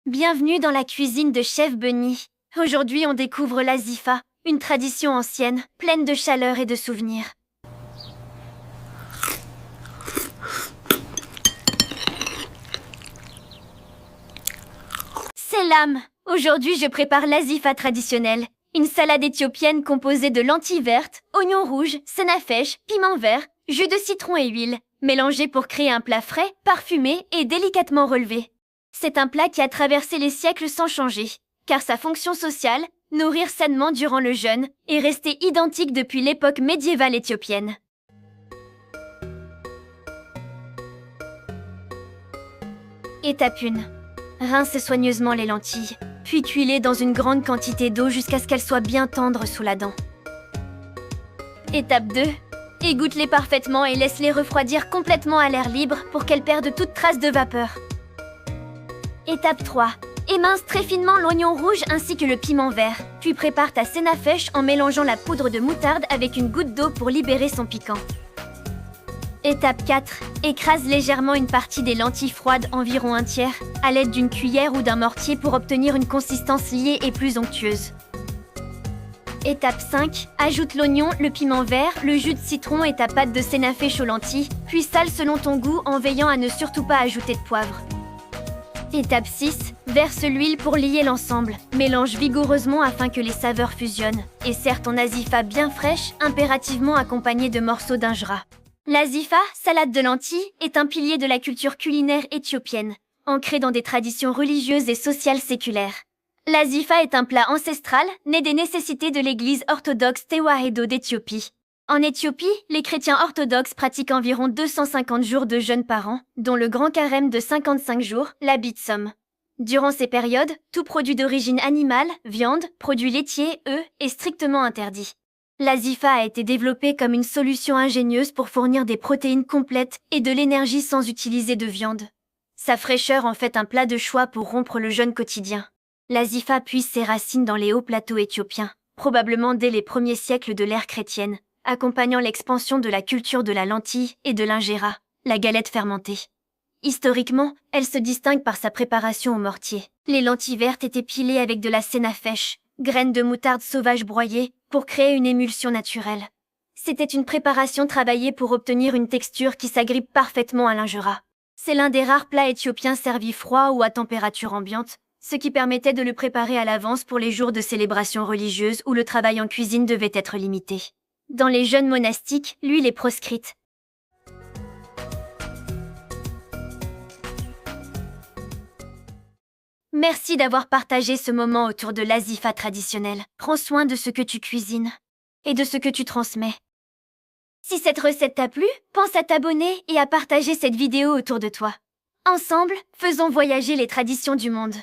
Bienvenue dans la cuisine de Chef Bunny. Aujourd'hui, on découvre l'Azifa, une tradition ancienne, pleine de chaleur et de souvenirs. Selam! Aujourd'hui, je prépare l'Azifa traditionnelle, une salade éthiopienne composée de lentilles vertes, oignons rouges, senafèche, piment vert, jus de citron et huile, mélangés pour créer un plat frais, parfumé et délicatement relevé. C'est un plat qui a traversé les siècles sans changer, car sa fonction sociale, nourrir sainement durant le jeûne, est restée identique depuis l'époque médiévale éthiopienne. Étape 1. Rince soigneusement les lentilles, puis cuis-les dans une grande quantité d'eau jusqu'à ce qu'elles soient bien tendres sous la dent. Étape 2. Égoutte-les parfaitement et laisse-les refroidir complètement à l'air libre pour qu'elles perdent toute trace de vapeur. Étape 3. Émince très finement l'oignon rouge ainsi que le piment vert, puis prépare ta senafèche en mélangeant la poudre de moutarde avec une goutte d'eau pour libérer son piquant. Étape 4. Écrase légèrement une partie des lentilles froides, environ un tiers, à l'aide d'une cuillère ou d'un mortier pour obtenir une consistance liée et plus onctueuse. Étape 5. Ajoute l'oignon, le piment vert, le jus de citron et ta pâte de senafèche aux lentilles, puis sale selon ton goût en veillant à ne surtout pas ajouter de poivre. Étape 6. Verse l'huile pour lier l'ensemble. Mélange vigoureusement afin que les saveurs fusionnent. Et sers ton azifa bien fraîche, impérativement accompagnée de morceaux d'injera. L'azifa, salade de lentilles, est un pilier de la culture culinaire éthiopienne, ancré dans des traditions religieuses et sociales séculaires. L'azifa est un plat ancestral, né des nécessités de l'église orthodoxe Tewahedo d'Éthiopie. En Éthiopie, les chrétiens orthodoxes pratiquent environ 250 jours de jeûne par an, dont le grand carême de 55 jours, la Bitsum. Durant ces périodes, tout produit d'origine animale, viande, produits laitiers, œufs, est strictement interdit. L'Azifa a été développée comme une solution ingénieuse pour fournir des protéines complètes et de l'énergie sans utiliser de viande. Sa fraîcheur en fait un plat de choix pour rompre le jeûne quotidien. L'Azifa puise ses racines dans les hauts plateaux éthiopiens, probablement dès les premiers siècles de l'ère chrétienne, accompagnant l'expansion de la culture de la lentille et de l'injera, la galette fermentée. Historiquement, elle se distingue par sa préparation au mortier. Les lentilles vertes étaient pilées avec de la senafèche, graines de moutarde sauvage broyées, pour créer une émulsion naturelle. C'était une préparation travaillée pour obtenir une texture qui s'agrippe parfaitement à l'injera. C'est l'un des rares plats éthiopiens servis froid ou à température ambiante, ce qui permettait de le préparer à l'avance pour les jours de célébration religieuse où le travail en cuisine devait être limité. Dans les jeûnes monastiques, l'huile est proscrite. Merci d'avoir partagé ce moment autour de l'Azifa traditionnelle. Prends soin de ce que tu cuisines et de ce que tu transmets. Si cette recette t'a plu, pense à t'abonner et à partager cette vidéo autour de toi. Ensemble, faisons voyager les traditions du monde.